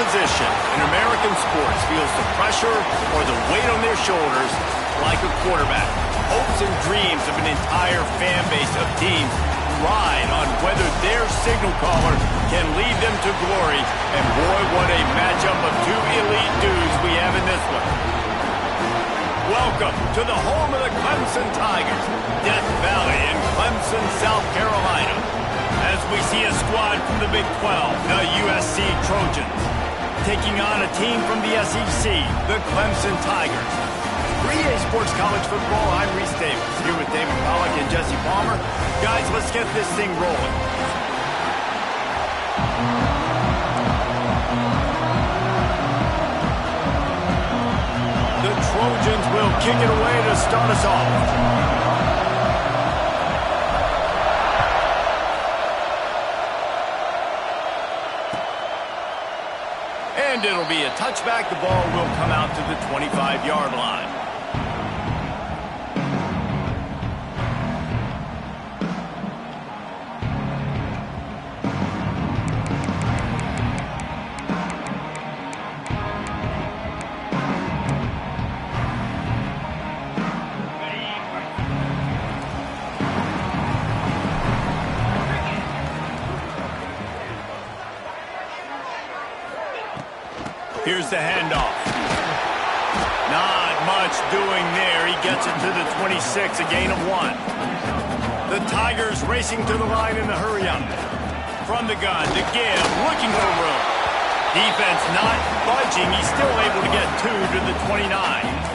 position in American sports feels the pressure or the weight on their shoulders like a quarterback. Hopes and dreams of an entire fan base of teams ride on whether their signal caller can lead them to glory. And boy, what a matchup of two elite dudes we have in this one. Welcome to the home of the Clemson Tigers, Death Valley in Clemson, South Carolina. As we see a squad from the Big 12, the USC Trojans, taking on a team from the SEC, the Clemson Tigers. 3A Sports College Football, I'm Reese Davis, here with David Pollack and Jesse Palmer. Guys, let's get this thing rolling. The Trojans will kick it away to start us off. And it'll be a touchback. The ball will come out to the 25-yard line. Here's the handoff. Not much doing there. He gets it to the 26, a gain of 1. The Tigers racing to the line in the hurry-up. From the gun, to give, looking for room. Defense not budging. He's still able to get 2 to the 29.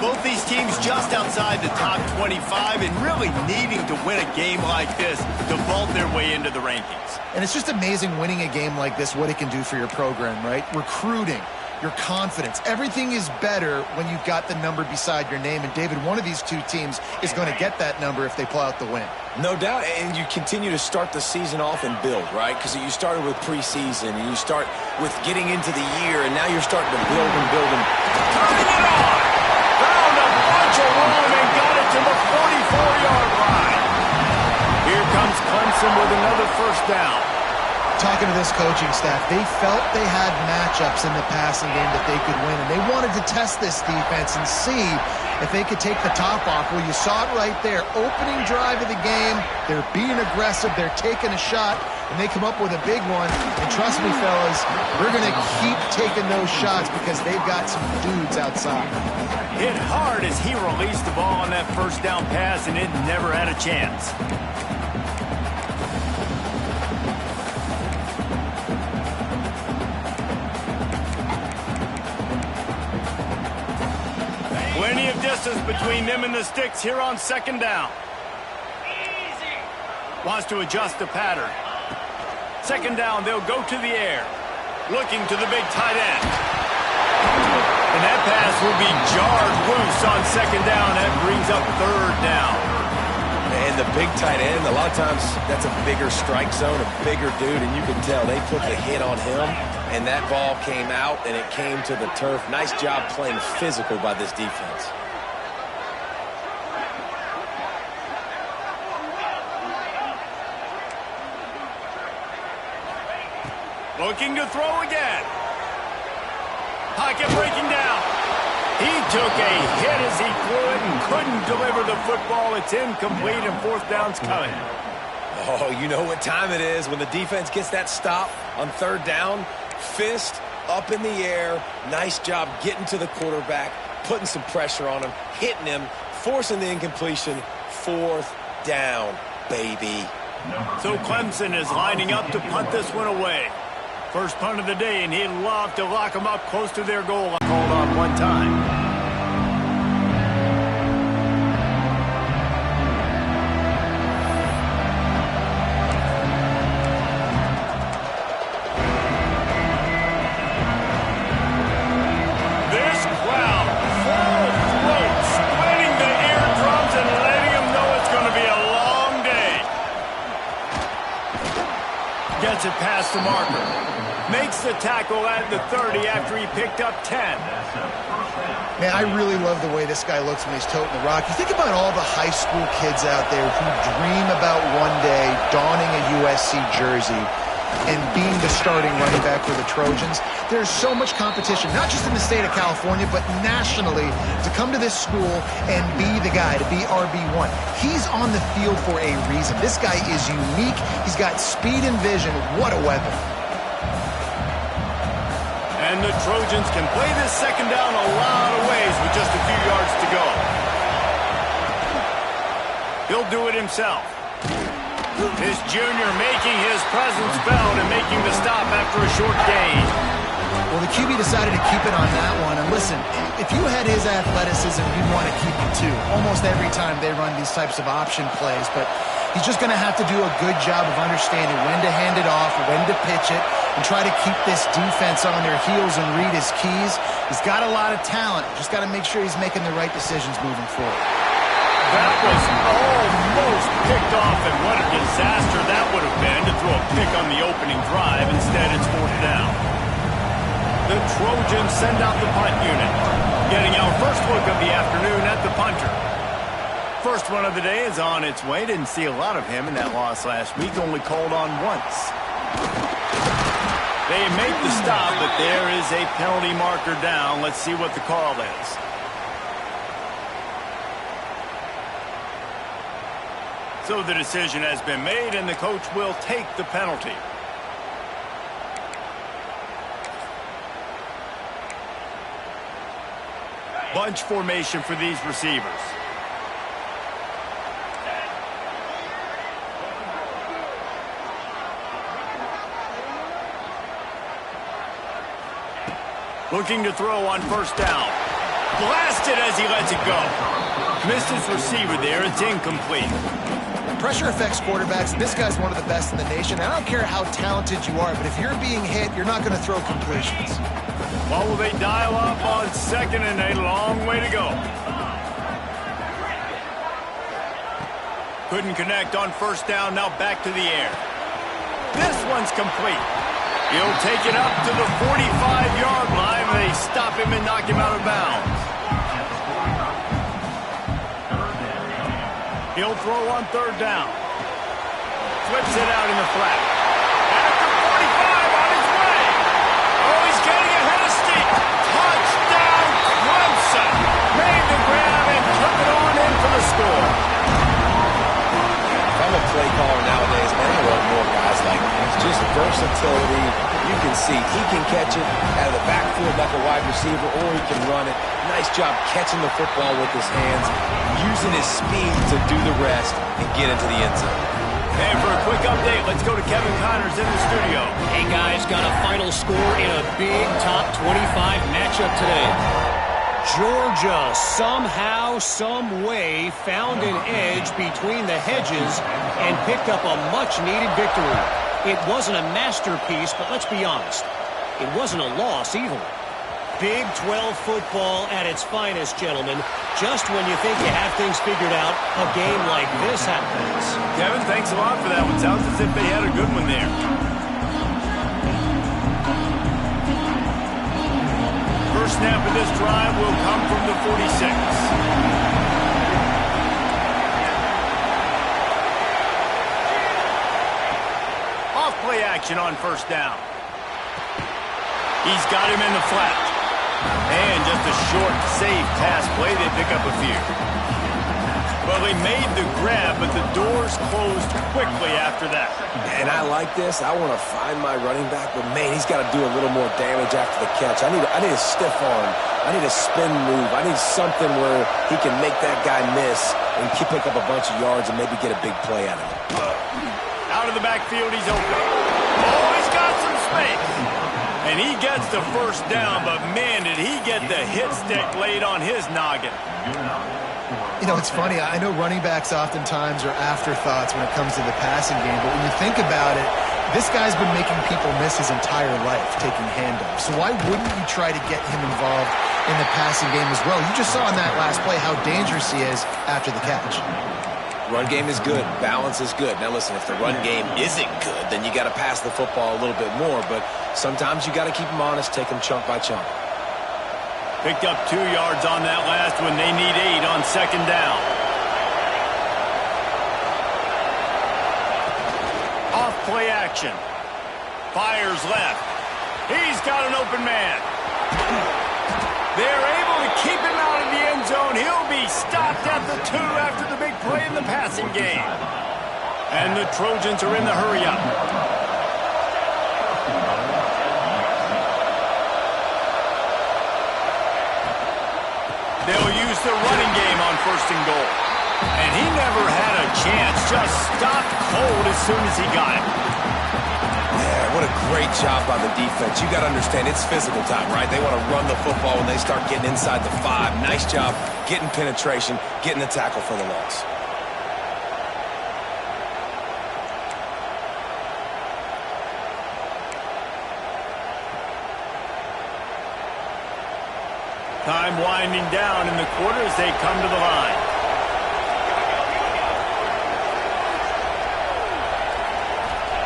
Both these teams just outside the top 25 and really needing to win a game like this to vault their way into the rankings. And it's just amazing winning a game like this, what it can do for your program, right? Recruiting, your confidence, everything is better when you've got the number beside your name. And David, one of these two teams is going to get that number if they pull out the win. No doubt, and you continue to start the season off and build, right? Because you started with preseason, and you start with getting into the year, and now you're starting to build and build and turning it on! Found a bunch of room and got it to the 44-yard line. Here comes Clemson with another first down. Talking to this coaching staff, they felt they had matchups in the passing game that they could win, and they wanted to test this defense and see if they could take the top off. Well, you saw it right there. Opening drive of the game, they're being aggressive, they're taking a shot, and they come up with a big one. And trust me, fellas, we're going to keep taking those shots because they've got some dudes outside. Hit hard as he released the ball on that first down pass, and it never had a chance. Plenty of distance between them and the sticks here on second down. Wants to adjust the pattern. Second down, they'll go to the air. Looking to the big tight end. And that pass will be jarred loose on second down. That brings up third down. And the big tight end, a lot of times that's a bigger strike zone, a bigger dude, and you can tell they put the hit on him, and that ball came out, and it came to the turf. Nice job playing physical by this defense. Looking to throw again. Pocket breaking down. He took a hit as he threw it and couldn't deliver the football. It's incomplete and fourth down's coming. Oh, you know what time it is when the defense gets that stop on third down. Fist up in the air. Nice job getting to the quarterback, putting some pressure on him, hitting him, forcing the incompletion. Fourth down, baby. So Clemson is lining up to punt this one away. First punt of the day, and he'd love to lock them up close to their goal. Called on one time. This crowd, full throat, splitting the eardrums and letting them know it's going to be a long day. Gets it past the marker. Makes the tackle at the 30 after he picked up 10. Man, I really love the way this guy looks when he's toting the rock. You think about all the high school kids out there who dream about one day donning a USC jersey. and being the starting running back for the Trojans. There's so much competition, not just in the state of California, but nationally, to come to this school and be the guy, to be RB1. He's on the field for a reason. This guy is unique. He's got speed and vision. What a weapon. And the Trojans can play this second down a lot of ways with just a few yards to go. He'll do it himself. His junior making his presence felt and making the stop after a short gain. Well, the QB decided to keep it on that one. And listen, if you had his athleticism, you'd want to keep it too. Almost every time they run these types of option plays. But he's just going to have to do a good job of understanding when to hand it off, when to pitch it, and try to keep this defense on their heels and read his keys. He's got a lot of talent. Just got to make sure he's making the right decisions moving forward. That was almost picked off, and what a disaster that would have been to throw a pick on the opening drive. Instead, it's fourth down. The Trojans send out the punt unit, getting our first look of the afternoon at the punter. First one of the day is on its way. Didn't see a lot of him in that loss last week, only called on once. They make the stop, but there is a penalty marker down. Let's see what the call is. So the decision has been made, and the coach will take the penalty. Bunch formation for these receivers. Looking to throw on first down. Blasted as he lets it go. Missed his receiver there. It's incomplete. Pressure affects quarterbacks. This guy's one of the best in the nation. I don't care how talented you are, but if you're being hit, you're not going to throw completions. Well, will they dial up on second and a long way to go? Couldn't connect on first down. Now back to the air. This one's complete. He'll take it up to the 45-yard line. They stop him and knock him out of bounds. He'll throw on third down. Flips it out in the flat. After 45 on his way. Oh, he's getting ahead of steam. Touchdown, Clemson. Made the grab and took it on in for the score. If I'm a play caller nowadays, man, I want more guys like this. Just versatility. You can see he can catch it out of the backfield like a wide receiver, or he can run it. Nice job catching the football with his hands, using his speed to do the rest and get into the end zone. And for a quick update, let's go to Kevin Connors in the studio. Hey, guys, got a final score in a big top 25 matchup today. Georgia somehow, some way found an edge between the hedges and picked up a much-needed victory. It wasn't a masterpiece, but let's be honest, it wasn't a loss either. Big 12 football at its finest, gentlemen. Just when you think you have things figured out, a game like this happens. Kevin, thanks a lot for that one. Sounds as if they had a good one there. First snap of this drive will come from the 46. Play action on first down. He's got him in the flat. And just a short, safe pass play. They pick up a few. Well, they made the grab, but the doors closed quickly after that. And I like this. I want to find my running back, but, man, he's got to do a little more damage after the catch. I need a stiff arm. I need a spin move. I need something where he can make that guy miss and pick up a bunch of yards and maybe get a big play out of it. Out of the backfield, he's open. Oh, he's got some space. And he gets the first down, but, man, did he get the hit stick laid on his noggin. You know, it's funny. I know running backs oftentimes are afterthoughts when it comes to the passing game, but when you think about it, this guy's been making people miss his entire life taking handoffs. So why wouldn't you try to get him involved in the passing game as well? You just saw in that last play how dangerous he is after the catch. Run game is good. Balance is good. Now, listen, if the run game isn't good, then you got to pass the football a little bit more. But sometimes you got to keep them honest, take them chunk by chunk. Picked up 2 yards on that last one. They need 8 on second down. Off play action. Fires left. He's got an open man. They're able to keep him out of the end zone. He'll be stopped at the 2 after the big play in the passing game. And the Trojans are in the hurry-up. They'll use the running game on 1st and goal. And he never had a chance. Just stopped cold as soon as he got it. Yeah, what a great job by the defense. You got to understand, it's physical time, right? They want to run the football when they start getting inside the 5. Nice job getting penetration, getting the tackle for the loss. Time winding down in the quarter as they come to the line.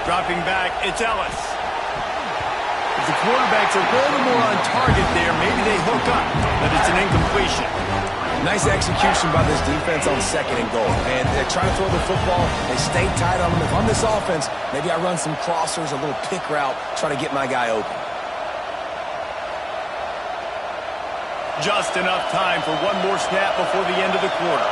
Dropping back, it's Ellis. If the quarterbacks are a little more on target there, maybe they hook up, but it's an incompletion. Nice execution by this defense on 2nd and goal. And they're trying to throw the football. They stay tight on them. If I'm this offense, maybe I run some crossers, a little pick route, try to get my guy open. Just enough time for one more snap before the end of the quarter.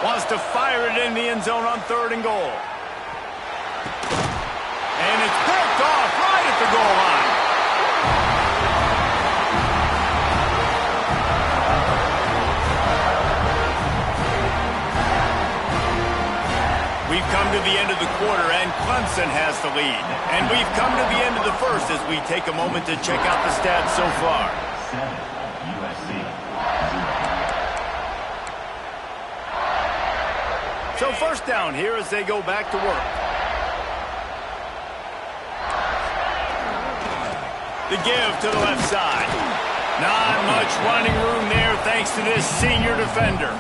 Wants to fire it in the end zone on 3rd and goal. And it's picked off right at the goal line. We've come to the end of the quarter, and Clemson has the lead. And we've come to the end of the first as we take a moment to check out the stats so far. So 1st down here as they go back to work. The give to the left side. Not much running room there thanks to this senior defender.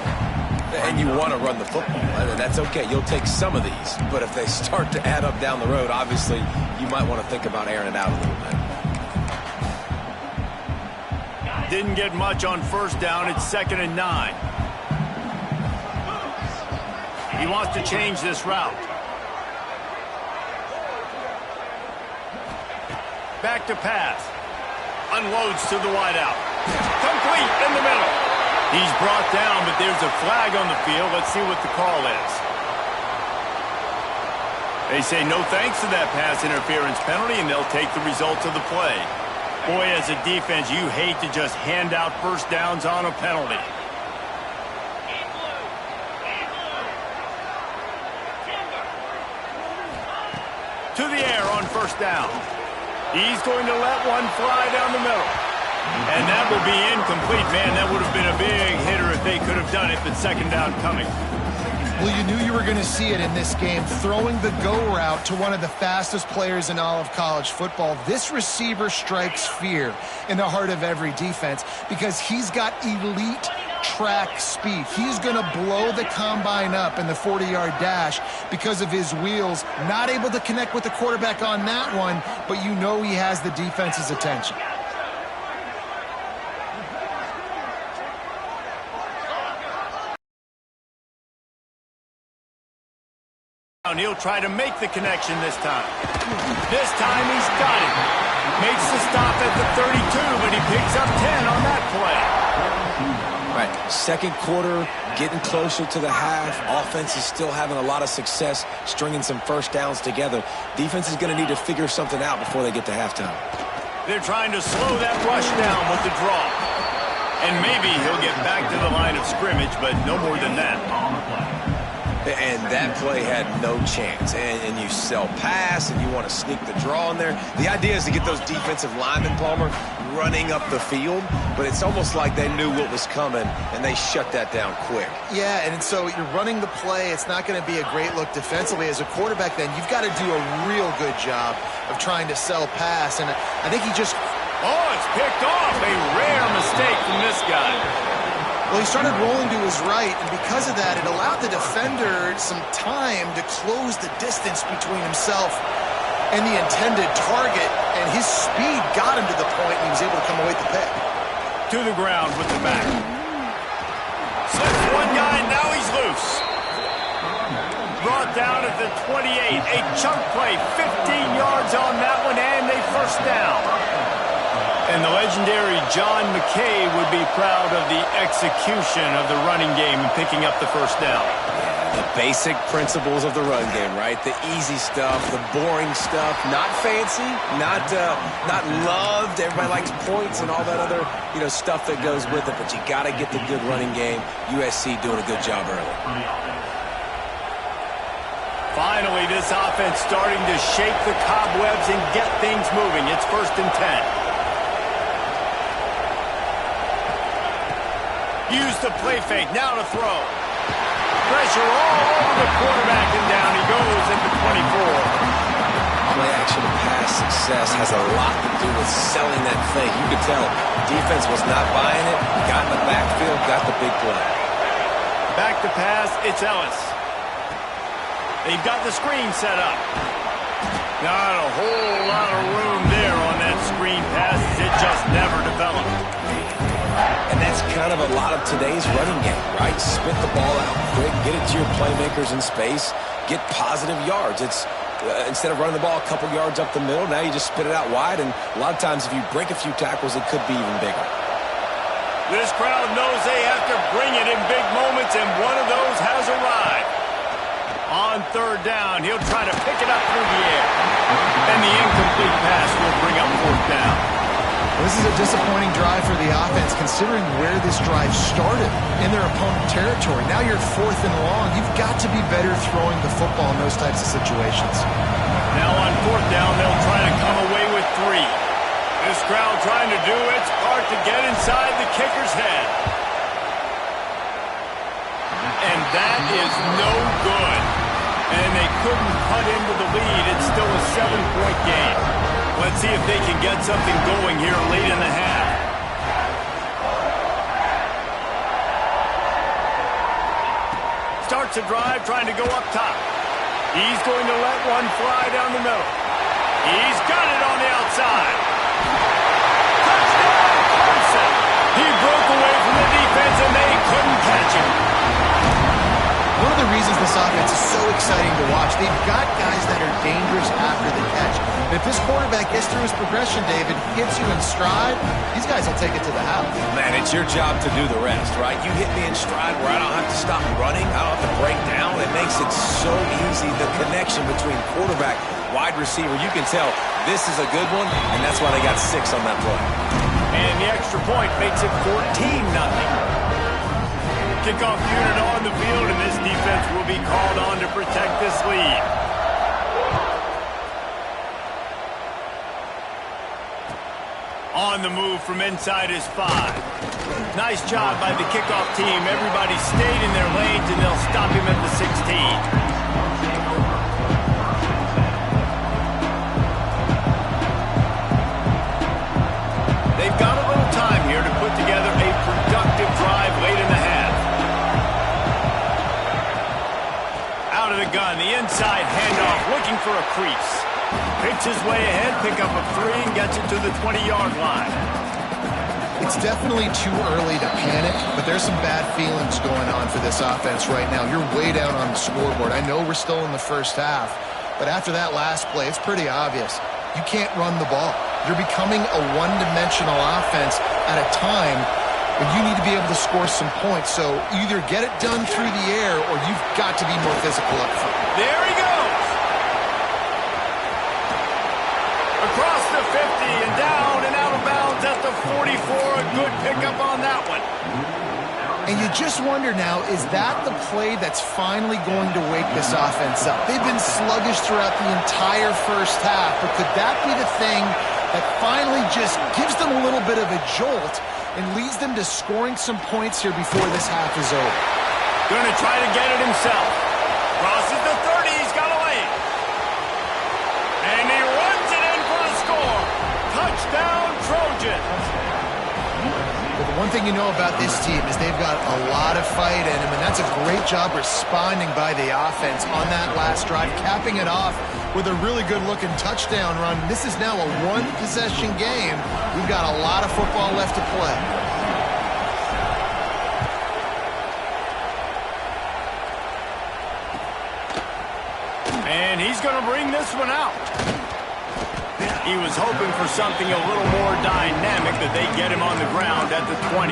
And you want to run the football. That's okay. You'll take some of these. But if they start to add up down the road, obviously, you might want to think about airing it out a little bit. Didn't get much on 1st down. It's 2nd and 9. He wants to change this route. Back to pass. Unloads to the wideout. Complete in the middle. He's brought down, but there's a flag on the field. Let's see what the call is. They say no thanks to that pass interference penalty, and they'll take the results of the play. Boy, as a defense, you hate to just hand out 1st downs on a penalty. To the air on 1st down. He's going to let one fly down the middle. And that will be incomplete. Man, that would have been a big hitter if they could have done it, but 2nd down coming. Well, you knew you were going to see it in this game, throwing the go route to one of the fastest players in all of college football. This receiver strikes fear in the heart of every defense because he's got elite track speed. He's going to blow the combine up in the 40-yard dash because of his wheels. Not able to connect with the quarterback on that one, but you know he has the defense's attention. He'll try to make the connection this time. This time he's got it. Makes the stop at the 32, but he picks up 10 on that play. Right, 2nd quarter, getting closer to the half. Offense is still having a lot of success stringing some 1st downs together. Defense is going to need to figure something out before they get to halftime. They're trying to slow that rush down with the draw. And maybe he'll get back to the line of scrimmage, but no more than that. And that play had no chance. And you sell pass, and you want to sneak the draw in there. The idea is to get those defensive linemen, Palmer, running up the field. But it's almost like they knew what was coming, and they shut that down quick. Yeah, and so you're running the play. It's not going to be a great look defensively. As a quarterback, then, you've got to do a real good job of trying to sell pass. And I think he just... Oh, it's picked off. A rare mistake from this guy. Well, he started rolling to his right, and because of that, it allowed the defender some time to close the distance between himself and the intended target, and his speed got him to the point, and he was able to come away with the pick. To the ground with the back. Slips one guy, now he's loose. Brought down at the 28. A chunk play, 15 yards on that one, and a first down. And the legendary John McKay would be proud of the execution of the running game and picking up the first down. The basic principles of the run game, right? The easy stuff, the boring stuff, not fancy, not loved. Everybody likes points and all that other, stuff that goes with it. But you got to get the good running game. USC doing a good job early. Finally, this offense starting to shake the cobwebs and get things moving. It's 1st and 10. Use the play fake. Now to throw. Pressure all over the quarterback, and down he goes at the 24. Play action pass success has a lot to do with selling that fake. You could tell defense was not buying it. Got in the backfield, got the big play. Back to pass, it's Ellis. They've got the screen set up. Not a whole lot of room there on that screen pass. It just never developed. And that's kind of a lot of today's running game, right? Spit the ball out quick, get it to your playmakers in space, get positive yards. It's instead of running the ball a couple yards up the middle, now you just spit it out wide, and a lot of times if you break a few tackles, it could be even bigger. This crowd knows they have to bring it in big moments, and one of those has arrived. On 3rd down, he'll try to pick it up through the air. And the incomplete pass will bring up 4th down. This is a disappointing drive for the offense, considering where this drive started in their opponent territory. Now you're 4th and long. You've got to be better throwing the football in those types of situations. Now on 4th down, they'll try to come away with 3. This crowd trying to do its part to get inside the kicker's head. And that is no good. And they couldn't cut into the lead. It's still a 7-point game. Let's see if they can get something going here late in the half. Starts a drive trying to go up top. He's going to let one fly down the middle. He's got it on the outside. Touchdown, Clemson! He broke away from the defense and they couldn't catch him. One of the reasons this offense is so exciting to watch, they've got guys that are dangerous after the catch. And if this quarterback gets through his progression, David, gets you in stride, these guys will take it to the house. Man, it's your job to do the rest, right? You hit me in stride where I don't have to stop running. I don't have to break down. It makes it so easy, the connection between quarterback, wide receiver. You can tell this is a good one, and that's why they got 6 on that play. And the extra point makes it 14-0. Kickoff unit on the field, and this defense will be called on to protect this lead. On the move from inside is 5. Nice job by the kickoff team. Everybody stayed in their lanes, and they'll stop him at the 16. They've got a little time here to put together a productive drive late in the half. Out of the gun, the inside handoff, looking for a crease. Picks his way ahead, pick up a 3, and gets it to the 20-yard line. It's definitely too early to panic, but there's some bad feelings going on for this offense right now. You're way down on the scoreboard. I know we're still in the first half, but after that last play, it's pretty obvious. You can't run the ball. You're becoming a one-dimensional offense at a time when you need to be able to score some points. So either get it done through the air or you've got to be more physical up front. There he goes. Across the 50 and down and out of bounds at the 44. A good pickup on that one. And you just wonder now, is that the play that's finally going to wake this offense up? They've been sluggish throughout the entire first half, but could that be the thing that finally just gives them a little bit of a jolt and leads them to scoring some points here before this half is over? Going to try to get it himself. Crosses the 30. He's got a lane. And he runs it in for a score. Touchdown, Trojans. With One thing you know about this team is they've got a lot of fight in them, and that's a great job responding by the offense on that last drive, capping it off with a really good-looking touchdown run. This is now a one-possession game. We've got a lot of football left to play. And he's going to bring this one out. He was hoping for something a little more dynamic, that they get him on the ground at the 20.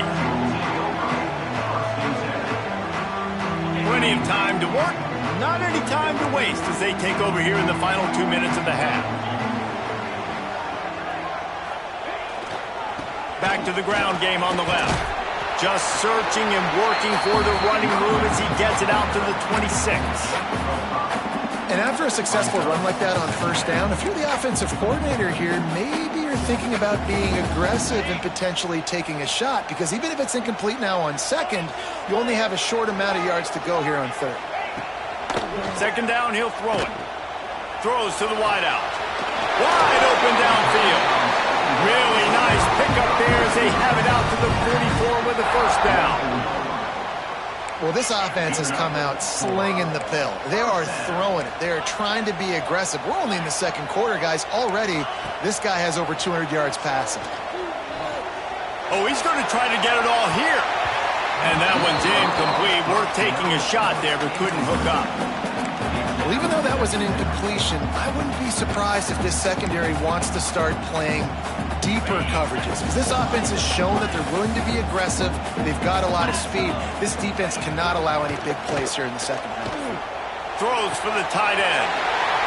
Plenty of time to work, not any time to waste as they take over here in the final 2 minutes of the half. Back to the ground game on the left. Just searching and working for the running room as he gets it out to the 26. And after a successful run like that on first down, if you're the offensive coordinator here, maybe you're thinking about being aggressive and potentially taking a shot, because even if it's incomplete now on second, you only have a short amount of yards to go here on third. Second down, he'll throw it. Throws to the wideout. Wide open downfield. Really nice pickup there as they have it out to the 44 with the first down. Well, this offense has come out slinging the pill. They are throwing it. They are trying to be aggressive. We're only in the second quarter, guys. Already, this guy has over 200 yards passing. Oh, he's going to try to get it all here. And that one's incomplete. Worth taking a shot there, but couldn't hook up. Well, even though that was an incompletion, I wouldn't be surprised if this secondary wants to start playing deeper coverages, because this offense has shown that they're willing to be aggressive. They've got a lot of speed. This defense cannot allow any big plays here in the second half. Throws for the tight end.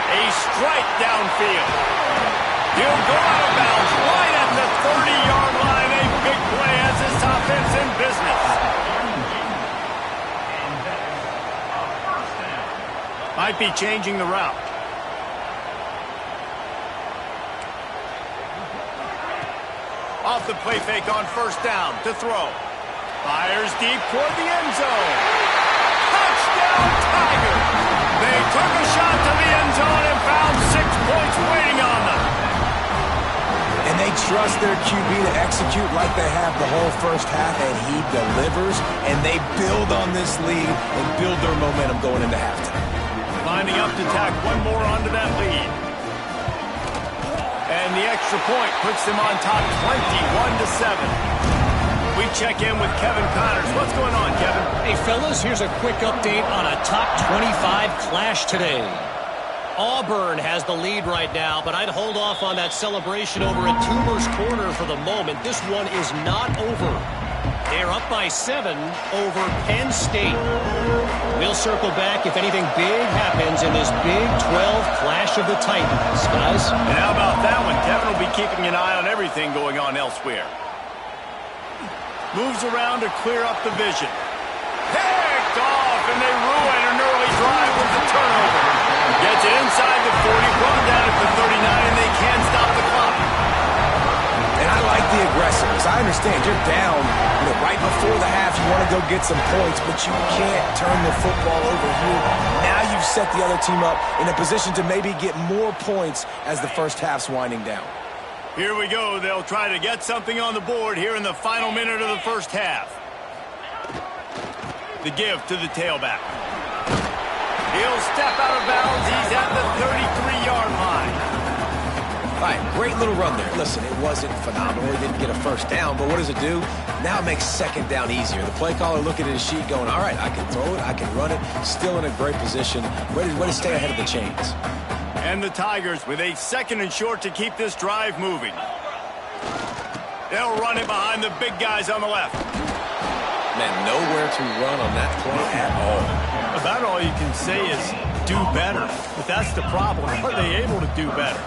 A strike downfield. He'll go out of bounds right at the 30-yard line. A big play as this offense in business. Might be changing the route. Off the play fake on first down to throw. Fires deep toward the end zone. Touchdown, Tiger! They took a shot to the end zone and found 6 points waiting on them. And they trust their QB to execute like they have the whole first half, and he delivers, and they build on this lead and build their momentum going into halftime. Lining up to tack one more onto that lead. And the extra point puts them on top 21-7. We check in with Kevin Connors. What's going on, Kevin? Hey, fellas, here's a quick update on a top 25 clash today. Auburn has the lead right now, but I'd hold off on that celebration over at Toomer's Corner for the moment. This one is not over. They're up by 7 over Penn State. We'll circle back if anything big happens in this Big 12 clash of the Titans, guys. And how about that one? Kevin will be keeping an eye on everything going on elsewhere. Moves around to clear up the vision. Picked off, and they ruin an early drive with the turnover. Gets it inside the 40, run down at the 39, and they can't stop the clock. And I like the aggressiveness. I understand you're down, right before the half. You want to go get some points, but you can't turn the football over here. Now you've set the other team up in a position to maybe get more points as the first half's winding down. Here we go. They'll try to get something on the board here in the final minute of the first half. The give to the tailback. He'll step out of bounds. He's at the 33-yard line. All right, great little run there. Listen, it wasn't phenomenal. He didn't get a first down, but what does it do? Now it makes second down easier. The play caller looking at his sheet going, all right, I can throw it, I can run it. Still in a great position. Ready to stay ahead of the chains. And the Tigers with a second and short to keep this drive moving. They'll run it behind the big guys on the left. Man, nowhere to run on that play at all. About all you can say is do better. But that's the problem. Are they able to do better?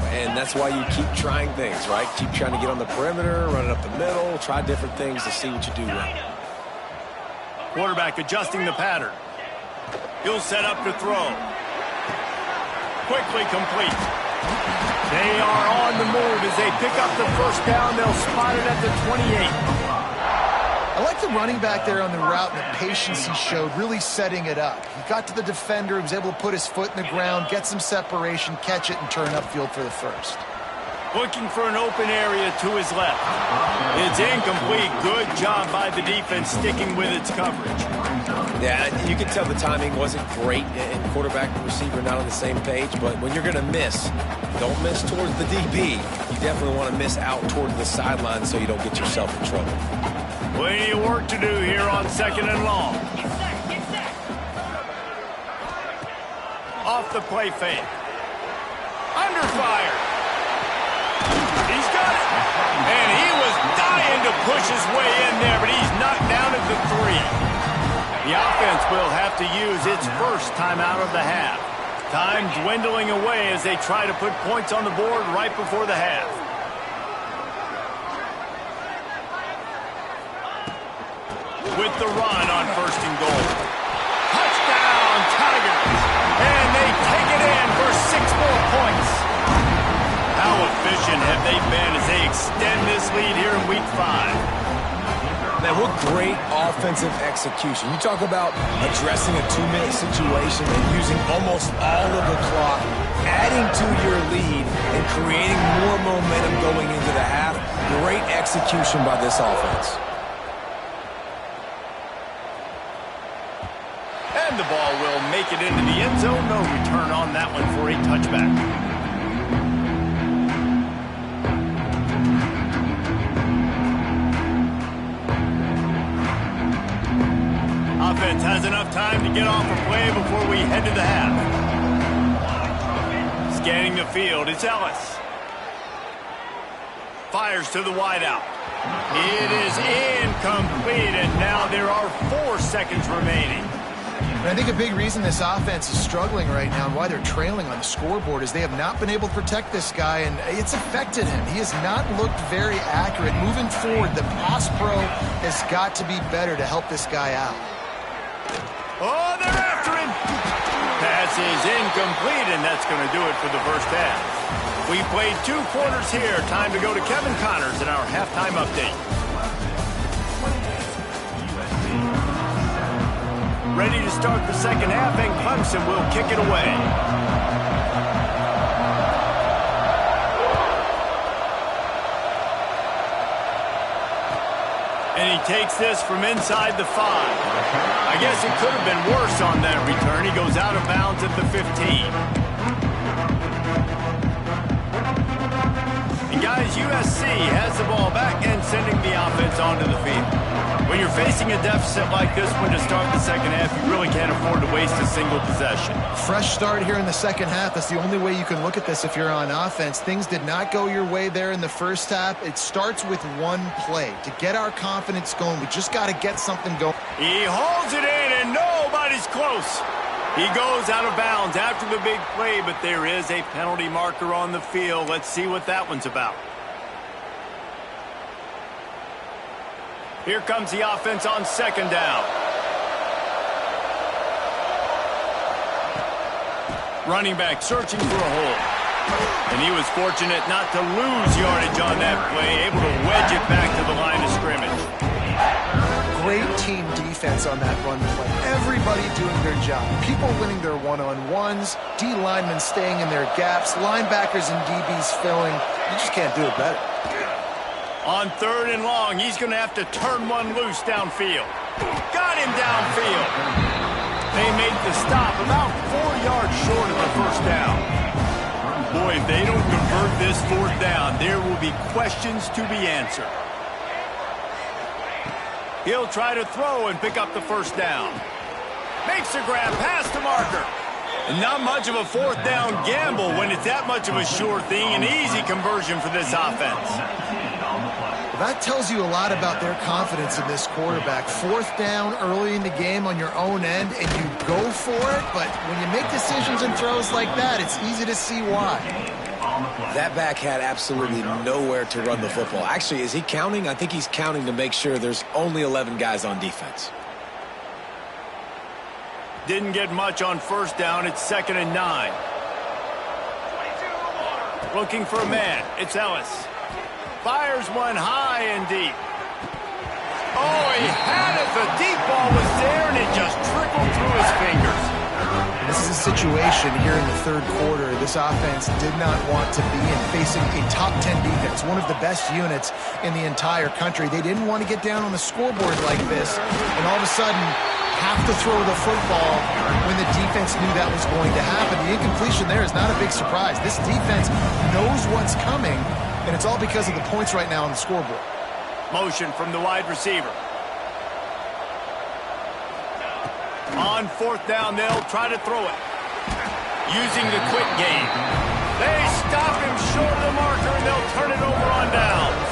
And that's why you keep trying things, right? Keep trying to get on the perimeter, run it up the middle, try different things to see what you do well. Quarterback adjusting the pattern. He'll set up to throw. Quickly complete. They are on the move as they pick up the first down. They'll spot it at the 28. I like the running back there on the route and the patience he showed, really setting it up. He got to the defender, he was able to put his foot in the ground, get some separation, catch it, and turn upfield for the first. Looking for an open area to his left. It's incomplete. Good job by the defense sticking with its coverage. Yeah, you can tell the timing wasn't great, and quarterback and receiver not on the same page, but when you're going to miss, don't miss towards the DB. You definitely want to miss out toward the sideline so you don't get yourself in trouble. Plenty of work to do here on 2nd and long. Off the play fake. Under fire. He's got it. And he was dying to push his way in there, but he's knocked down at the 3. The offense will have to use its first timeout of the half. Time dwindling away as they try to put points on the board right before the half. With the run on 1st and goal. Touchdown, Tigers! And they take it in for 6 more points. How efficient have they been as they extend this lead here in Week 5? Man, what great offensive execution. You talk about addressing a 2-minute situation and using almost all of the clock, adding to your lead, and creating more momentum going into the half. Great execution by this offense. And the ball will make it into the end zone. No return on that one for a touchback. Offense has enough time to get off a play before we head to the half. Scanning the field, it's Ellis. Fires to the wideout. It is incomplete, and now there are 4 seconds remaining. And I think a big reason this offense is struggling right now and why they're trailing on the scoreboard is they have not been able to protect this guy, and it's affected him. He has not looked very accurate. Moving forward, the pass pro has got to be better to help this guy out. Oh, they're after him. Pass is incomplete, and that's going to do it for the first half. We played 2 quarters here. Time to go to Kevin Connors in our halftime update. Ready to start the second half, and Clemson will kick it away. And he takes this from inside the 5. I guess it could have been worse on that return. He goes out of bounds at the 15. And guys, USC has the ball back and sending the offense onto the field. When you're facing a deficit like this one to start the second half, you really can't afford to waste a single possession. Fresh start here in the second half. That's the only way you can look at this if you're on offense. Things did not go your way there in the first half. It starts with one play. To get our confidence going, we just got to get something going. He holds it in, and nobody's close. He goes out of bounds after the big play, but there is a penalty marker on the field. Let's see what that one's about. Here comes the offense on 2nd down. Running back searching for a hole. And he was fortunate not to lose yardage on that play, able to wedge it back to the line of scrimmage. Great team defense on that run play. Everybody doing their job. People winning their one-on-ones, D linemen staying in their gaps, linebackers and DBs filling. You just can't do it better. On 3rd and long, he's going to have to turn one loose downfield. Got him downfield. They make the stop about 4 yards short of the first down. Boy, if they don't convert this 4th down, there will be questions to be answered. He'll try to throw and pick up the first down. Makes a grab, pass to marker. And not much of a 4th down gamble when it's that much of a sure thing, an easy conversion for this offense. That tells you a lot about their confidence in this quarterback. 4th down early in the game on your own end, and you go for it, but when you make decisions and throws like that, it's easy to see why. That back had absolutely nowhere to run the football. Actually, is he counting? I think he's counting to make sure there's only 11 guys on defense. Didn't get much on 1st down. It's 2nd and 9. Looking for a man. It's Ellis. Fires one high and deep. Oh, he had it. The deep ball was there, and it just trickled through his fingers. This is a situation here in the third quarter this offense did not want to be in, facing a top 10 defense, one of the best units in the entire country. They didn't want to get down on the scoreboard like this and all of a sudden have to throw the football when the defense knew that was going to happen. The incompletion there is not a big surprise. This defense knows what's coming, and it's all because of the points right now on the scoreboard. Motion from the wide receiver. On fourth down, they'll try to throw it. Using the quick game. They stop him short of the marker, and they'll turn it over on downs.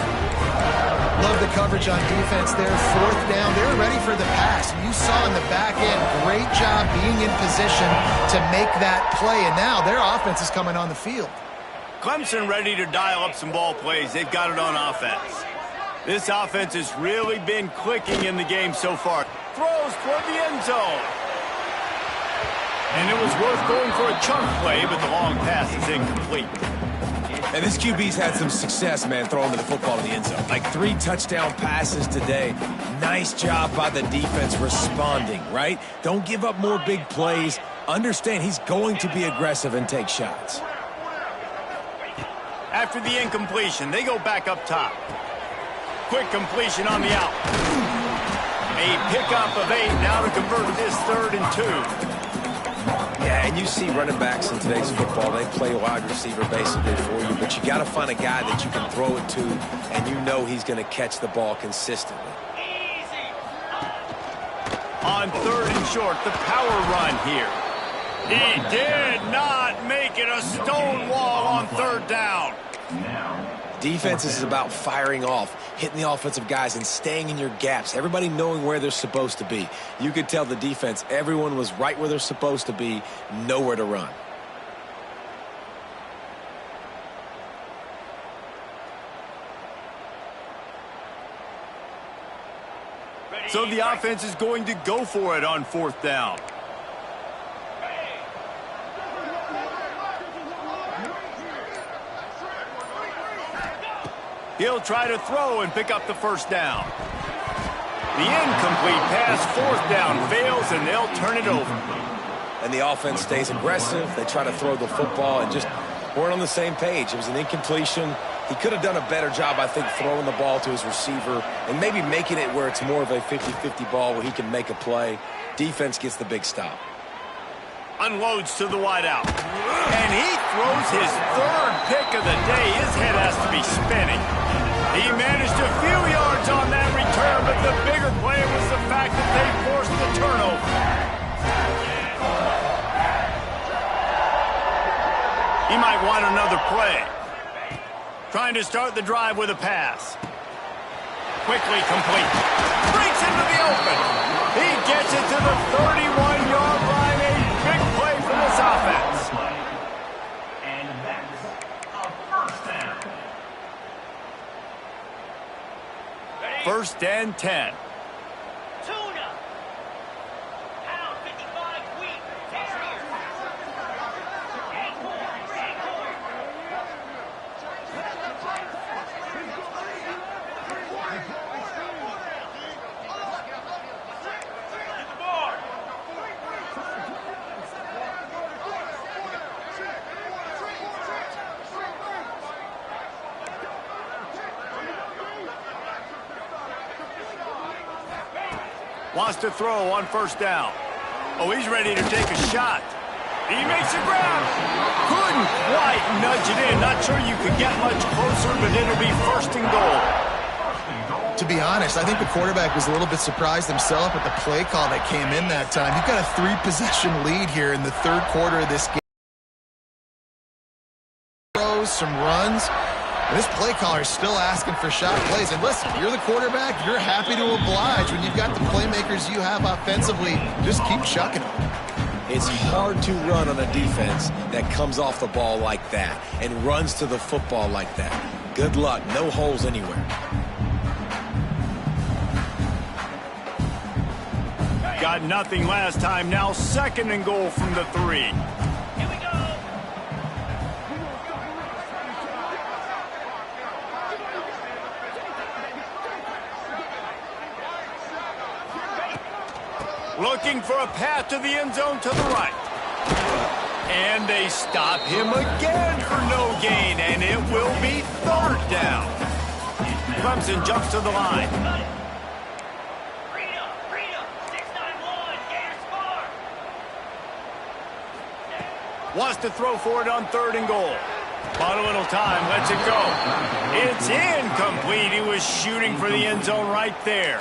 Love the coverage on defense there. Fourth down, they were ready for the pass. You saw in the back end, great job being in position to make that play, and now their offense is coming on the field. Clemson ready to dial up some ball plays. They've got it on offense. This offense has really been clicking in the game so far. Throws toward the end zone. And it was worth going for a chunk play, but the long pass is incomplete. And this QB's had some success, man, throwing the football in the end zone. Like 3 touchdown passes today. Nice job by the defense responding, right? Don't give up more big plays. Understand he's going to be aggressive and take shots. After the incompletion, they go back up top. Quick completion on the out. A pickup of 8 now to convert this 3rd and 2. Yeah, and you see running backs in today's football, they play wide receiver basically for you, but you got to find a guy that you can throw it to, and you know he's going to catch the ball consistently. On 3rd and short, the power run here. He did not make it a stone wall on 3rd down. Defense is about firing off, hitting the offensive guys and staying in your gaps. Everybody knowing where they're supposed to be. You could tell the defense, everyone was right where they're supposed to be, nowhere to run. So the offense is going to go for it on 4th down. He'll try to throw and pick up the 1st down. The incomplete pass, 4th down, fails, and they'll turn it over. And the offense stays aggressive. They try to throw the football and just weren't on the same page. It was an incompletion. He could have done a better job, I think, throwing the ball to his receiver and maybe making it where it's more of a 50-50 ball where he can make a play. Defense gets the big stop. Unloads to the wideout. And he throws his 3rd pick of the day. His head has to be spinning. He managed a few yards on that return, but the bigger play was the fact that they forced the turnover. He might want another play. Trying to start the drive with a pass. Quickly complete. Breaks into the open. He gets it to the 31-yard line. A big play for this offense. And that's a 1st down. 1st and 10. Tuna. Pound 55 wheat. Terrier. Wants to throw on 1st down. Oh, he's ready to take a shot. He makes a grab. Couldn't quite nudge it in. Not sure you could get much closer, but it'll be 1st and goal. To be honest, I think the quarterback was a little bit surprised himself at the play call that came in that time. You've got a 3-possession lead here in the 3rd quarter of this game. Throws, some runs. And this play caller is still asking for shot plays. And listen, you're the quarterback. You're happy to oblige when you've got the playmakers you have offensively. Just keep chucking them. It's hard to run on a defense that comes off the ball like that and runs to the football like that. Good luck. No holes anywhere. Got nothing last time. Now 2nd and goal from the 3. Here we go. Looking for a path to the end zone to the right. And they stop him again for no gain, and it will be third down. Clemson jumps to the line. Freedom, 691, gas bar. Wants to throw for it on third and goal. Bought a little time, lets it go. It's incomplete. He was shooting for the end zone right there.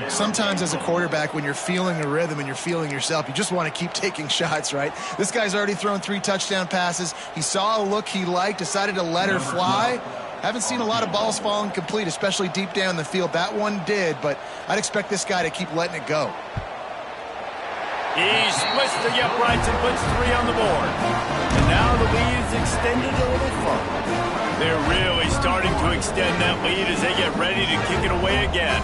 Sometimes as a quarterback, when you're feeling a rhythm and you're feeling yourself, you just want to keep taking shots, right? This guy's already thrown 3 touchdown passes. He saw a look he liked, decided to let her fly. Haven't seen a lot of balls falling complete, especially deep down the field. That one did, but I'd expect this guy to keep letting it go. He splits the uprights and puts 3 on the board. And now the lead is extended a little further. They're really starting to extend that lead as they get ready to kick it away again.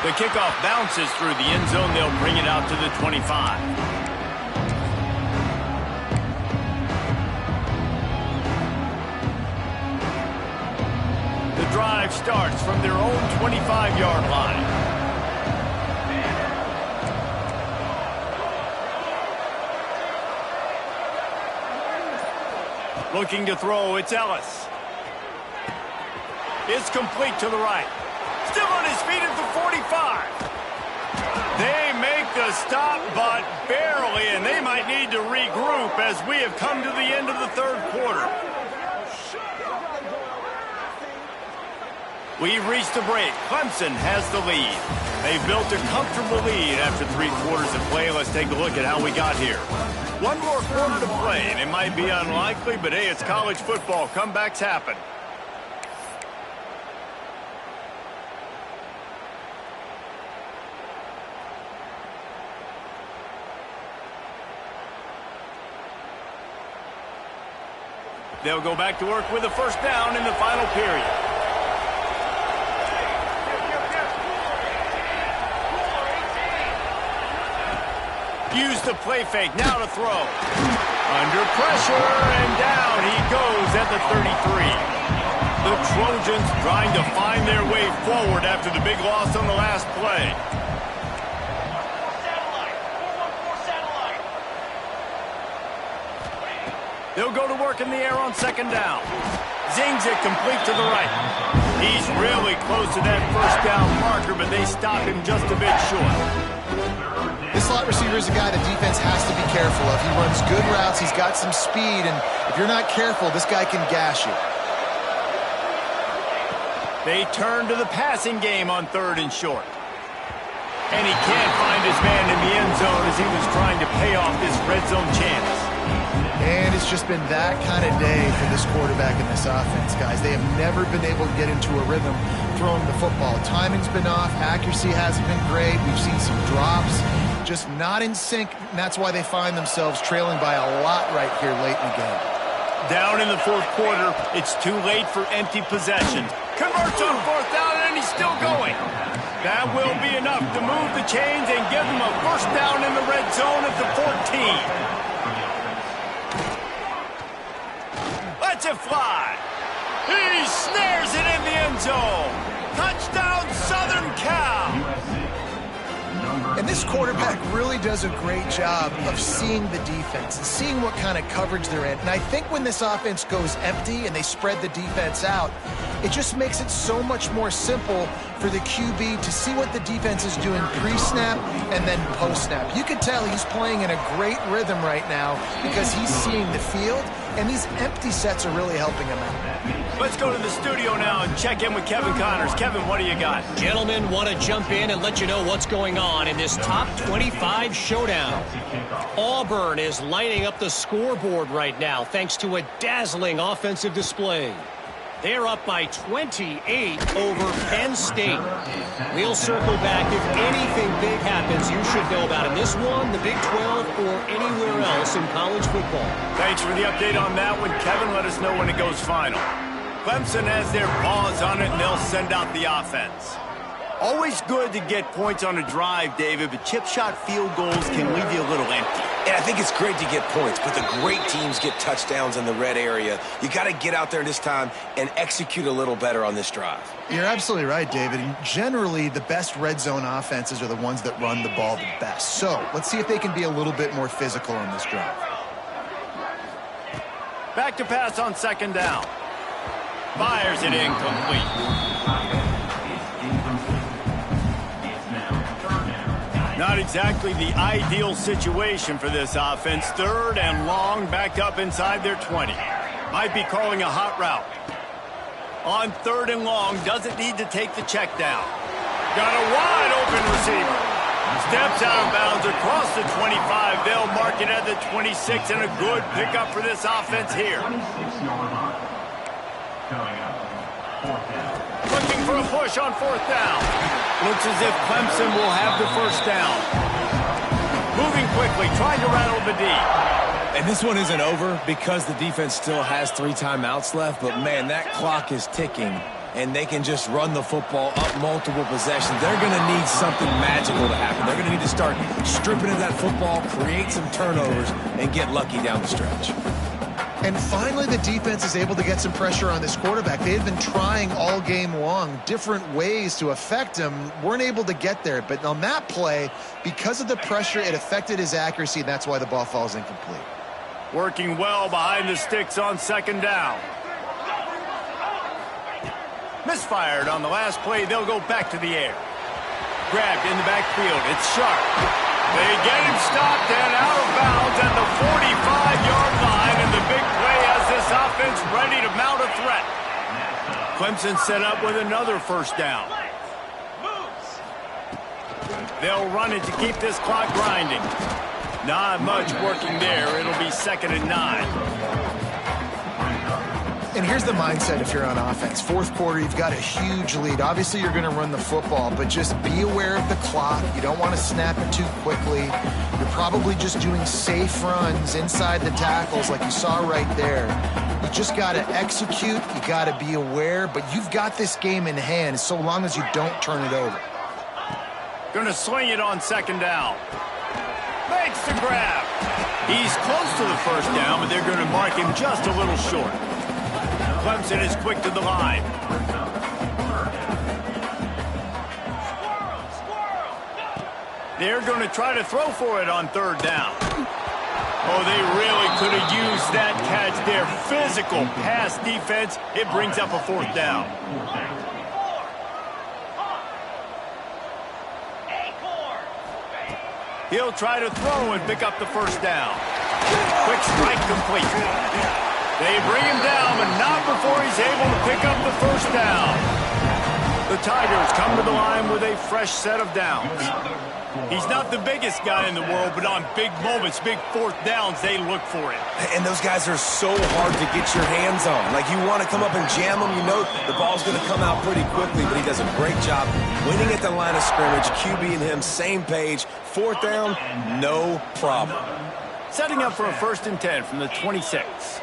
The kickoff bounces through the end zone. They'll bring it out to the 25. The drive starts from their own 25-yard line. Looking to throw, it's Ellis. It's complete to the right. Still on his feet at the 45. They make the stop, but barely, and they might need to regroup as we have come to the end of the third quarter. We've reached the break. Clemson has the lead. They've built a comfortable lead after 3 quarters of play. Let's take a look at how we got here. 1 more quarter to play, and it might be unlikely, but hey, it's college football. Comebacks happen. They'll go back to work with a first down in the final period. Use the play fake, now to throw. Under pressure, and down he goes at the 33. The Trojans trying to find their way forward after the big loss on the last play. They'll go to work in the air on second down. Zings it complete to the right. He's really close to that first down marker, but they stop him just a bit short. This slot receiver is a guy the defense has to be careful of. He runs good routes. He's got some speed, and if you're not careful, this guy can gash you. They turn to the passing game on third and short. And he can't find his man in the end zone as he was trying to pay off this red zone chance. And it's just been that kind of day for this quarterback and this offense, guys. They have never been able to get into a rhythm throwing the football. Timing's been off. Accuracy hasn't been great. We've seen some drops. Just not in sync, and that's why they find themselves trailing by a lot right here late in the game. Down in the fourth quarter, it's too late for empty possessions. Converts on fourth down, and he's still going. That will be enough to move the chains and give them a first down in the red zone at the 14. Lets it fly. He snares it in the end zone. Touchdown, Southern Cal. And this quarterback really does a great job of seeing the defense and seeing what kind of coverage they're in. And I think when this offense goes empty and they spread the defense out, it just makes it so much more simple for the QB to see what the defense is doing pre-snap and then post-snap. You can tell he's playing in a great rhythm right now because he's seeing the field, and these empty sets are really helping him out. Let's go to the studio now and check in with Kevin Connors. Kevin, what do you got? Gentlemen, want to jump in and let you know what's going on in this top 25 showdown. Auburn is lighting up the scoreboard right now thanks to a dazzling offensive display. They're up by 28 over Penn State. We'll circle back if anything big happens you should know about in this one, the Big 12, or anywhere else in college football. Thanks for the update on that one, Kevin. Let us know when it goes final. Clemson has their paws on it, and they'll send out the offense. Always good to get points on a drive, David, but chip shot field goals can leave you a little empty. And I think it's great to get points, but the great teams get touchdowns in the red area. You got to get out there this time and execute a little better on this drive. You're absolutely right, David. And generally, the best red zone offenses are the ones that run the ball the best. So let's see if they can be a little bit more physical on this drive. Back to pass on second down. Fires it incomplete. Not exactly the ideal situation for this offense. Third and long, backed up inside their 20. Might be calling a hot route. On third and long, doesn't need to take the check down. Got a wide open receiver. Steps out of bounds across the 25. They'll mark it at the 26, and a good pickup for this offense here. Looking for a push on fourth down. Looks as if Clemson will have the first down. Moving quickly, trying to rattle the D. And this one isn't over because the defense still has 3 timeouts left, but man, that clock is ticking, and they can just run the football up multiple possessions. They're going to need something magical to happen. They're going to need to start stripping at that football, create some turnovers, and get lucky down the stretch. And finally, the defense is able to get some pressure on this quarterback. They had been trying all game long different ways to affect him. Weren't able to get there. But on that play, because of the pressure, it affected his accuracy, and that's why the ball falls incomplete. Working well behind the sticks on second down. Misfired on the last play. They'll go back to the air. Grabbed in the backfield. It's sharp. They get him stopped and out of bounds at the 45-yard line, and the big play has this offense ready to mount a threat. Clemson set up with another first down. They'll run it to keep this clock grinding. Not much working there. It'll be 2nd and 9. And here's the mindset if you're on offense. Fourth quarter, you've got a huge lead. Obviously, you're going to run the football, but just be aware of the clock. You don't want to snap it too quickly. You're probably just doing safe runs inside the tackles like you saw right there. You just got to execute. You got to be aware, but you've got this game in hand so long as you don't turn it over. Going to swing it on second down. Makes the grab. He's close to the first down, but they're going to mark him just a little short. Clemson is quick to the line. They're going to try to throw for it on third down. Oh, they really could have used that catch there. Physical pass defense. It brings up a fourth down. He'll try to throw and pick up the first down. Quick strike complete. They bring him down, but not before he's able to pick up the first down. The Tigers come to the line with a fresh set of downs. He's not the biggest guy in the world, but on big moments, big fourth downs, they look for it. And those guys are so hard to get your hands on. Like, you want to come up and jam them, you know the ball's going to come out pretty quickly, but he does a great job winning at the line of scrimmage. QB and him, same page. Fourth down, no problem. Setting up for a 1st and 10 from the 26.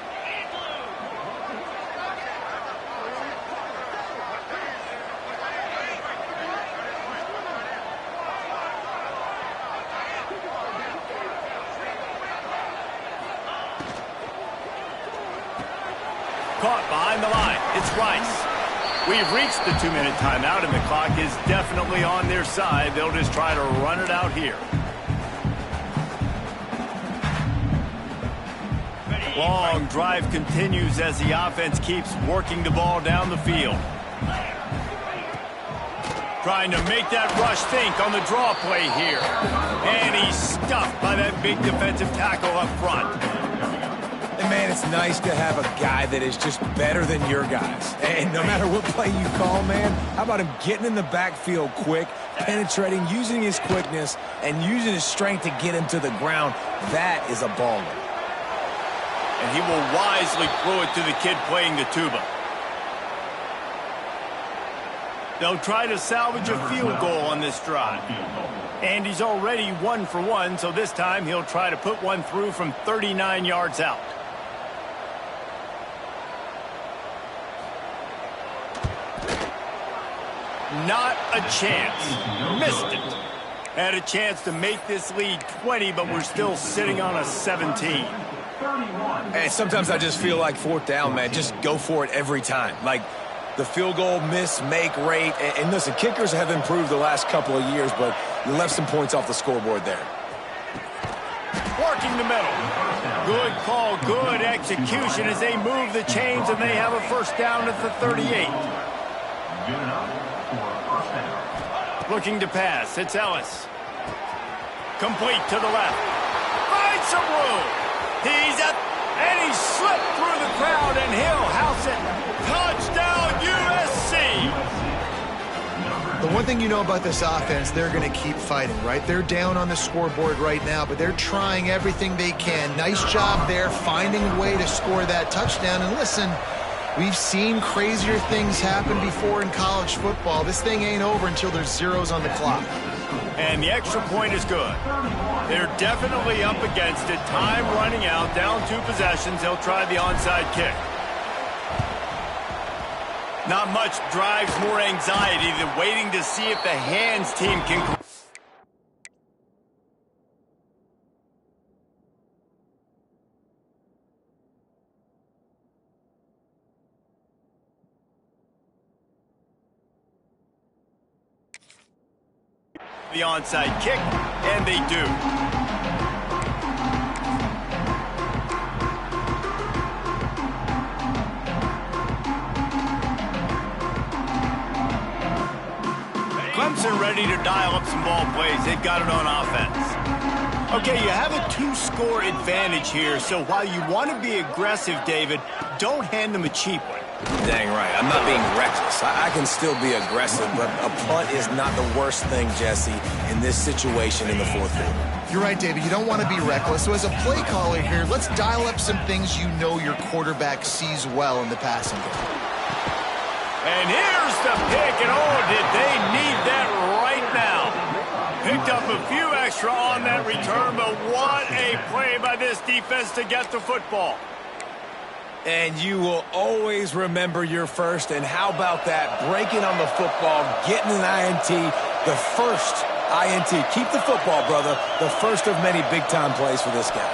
Caught behind the line. It's Rice. We've reached the 2-minute timeout, and the clock is definitely on their side. They'll just try to run it out here. Long drive continues as the offense keeps working the ball down the field. Trying to make that rush think on the draw play here. And he's stuffed by that big defensive tackle up front. And man, it's nice to have a guy that is just better than your guys. And no matter what play you call, man, how about him getting in the backfield quick, penetrating, using his quickness, and using his strength to get him to the ground? That is a baller. And he will wisely throw it to the kid playing the tuba. They'll try to salvage a field goal on this drive. And he's already 1 for 1, so this time he'll try to put one through from 39 yards out. Not a chance. Missed it. Had a chance to make this lead 20, but we're still sitting on a 17. And sometimes I just feel like fourth down, man, just go for it every time. Like the field goal miss-make rate. And listen, kickers have improved the last couple of years, but you left some points off the scoreboard there. Working the middle. Good call, good execution as they move the chains, and they have a first down at the 38. Looking to pass. It's Ellis. Complete to the left. Finds some room. He's up, and he slipped through the crowd, and he'll house it. Touchdown, USC! The one thing you know about this offense, they're going to keep fighting, right? They're down on the scoreboard right now, but they're trying everything they can. Nice job there, finding a way to score that touchdown. And listen, we've seen crazier things happen before in college football. This thing ain't over until there's zeros on the clock. And the extra point is good. They're definitely up against it. Time running out, down 2 possessions. They'll try the onside kick. Not much drives more anxiety than waiting to see if the hands team can... the onside kick, and they do. Clemson ready to dial up some ball plays. They've got it on offense. Okay, you have a 2-score advantage here, so while you want to be aggressive, David, don't hand them a cheap one. Dang right. I'm not being reckless. I can still be aggressive, but a punt is not the worst thing, Jesse, in this situation in the fourth quarter. You're right, David. You don't want to be reckless. So as a play caller here, let's dial up some things you know your quarterback sees well in the passing game. And here's the pick, and oh, did they need that right now. Picked up a few extra on that return, but what a play by this defense to get the football. And you will always remember your first, and how about that? Breaking on the football, getting an INT, the first INT. Keep the football, brother. The first of many big-time plays for this guy.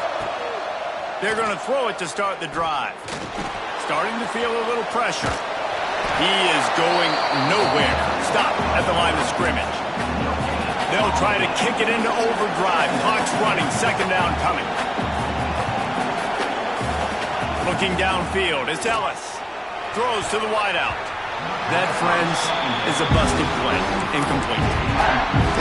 They're going to throw it to start the drive. Starting to feel a little pressure. He is going nowhere. Stop at the line of scrimmage. They'll try to kick it into overdrive. Clock's running. Second down coming. Looking downfield, it's Ellis. Throws to the wideout. That, friends, is a busted play. Incomplete.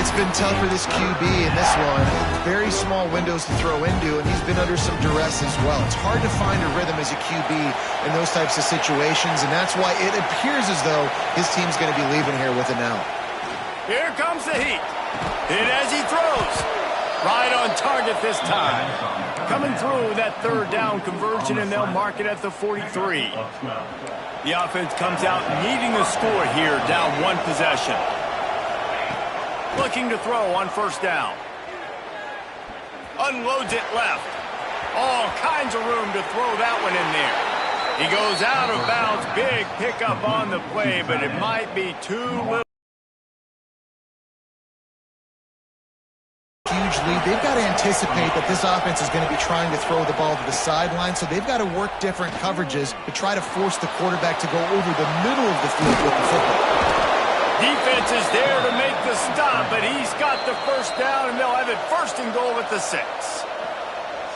It's been tough for this QB in this one. Very small windows to throw into, and he's been under some duress as well. It's hard to find a rhythm as a QB in those types of situations, and that's why it appears as though his team's going to be leaving here with it now. Here comes the heat. Hit as he throws. Right on target this time. Coming through that third down conversion, and they'll mark it at the 43. The offense comes out needing a score here, down 1 possession. Looking to throw on first down. Unloads it left. All kinds of room to throw that one in there. He goes out of bounds. Big pickup on the play, but it might be too little. Huge lead. They've got to anticipate that this offense is going to be trying to throw the ball to the sideline, so they've got to work different coverages to try to force the quarterback to go over the middle of the field with the football. Defense is there to make the stop, but he's got the first down, and they'll have it first and goal at the 6.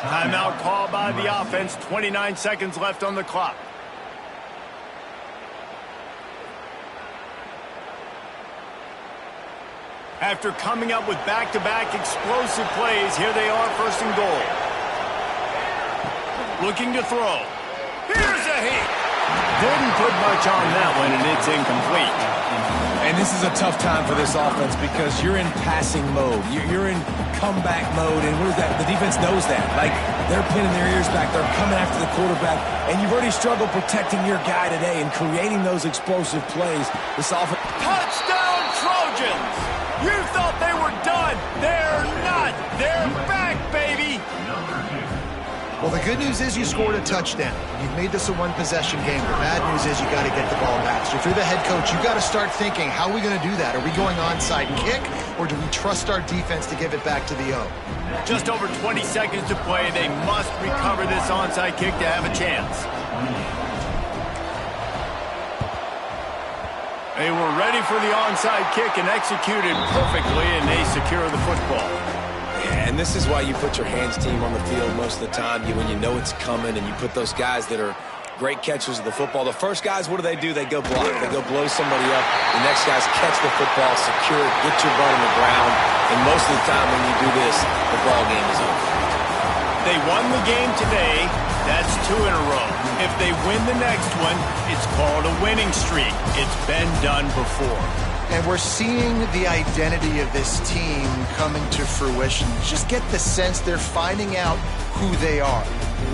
Timeout called by the offense. 29 seconds left on the clock. After coming up with back-to-back explosive plays, here they are, first and goal. Looking to throw. Here's a hit. Didn't put much on that one, and it's incomplete. And this is a tough time for this offense because you're in passing mode. You're in comeback mode, and what is that? The defense knows that. Like, they're pinning their ears back. They're coming after the quarterback, and you've already struggled protecting your guy today and creating those explosive plays. This offense... Touchdown, Trojans! You thought they were done. They're not. They're back, baby. Well, the good news is you scored a touchdown. You've made this a one-possession game. The bad news is you got to get the ball back. So if you're the head coach, you got to start thinking, how are we going to do that? Are we going onside kick, or do we trust our defense to give it back to the O? Just over 20 seconds to play. They must recover this onside kick to have a chance. They were ready for the onside kick and executed perfectly, and they secure the football. Yeah, and this is why you put your hands team on the field most of the time. When you know it's coming, and you put those guys that are great catchers of the football. The first guys, what do? They go block. They go blow somebody up. The next guys catch the football, secure it, get your butt on the ground. And most of the time when you do this, the ball game is over. They won the game today. That's 2 in a row. If they win the next one, it's called a winning streak. It's been done before. And we're seeing the identity of this team coming to fruition. Just get the sense they're finding out who they are,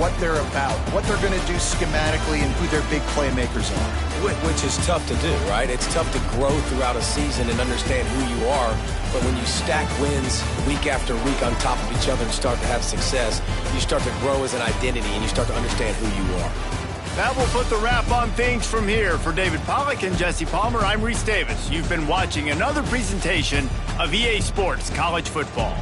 what they're about, what they're going to do schematically, and who their big playmakers are. Which is tough to do, right? It's tough to grow throughout a season and understand who you are. But when you stack wins week after week on top of each other and start to have success, you start to grow as an identity and you start to understand who you are. That will put the wrap on things from here. For David Pollack and Jesse Palmer, I'm Reese Davis. You've been watching another presentation of EA Sports College Football.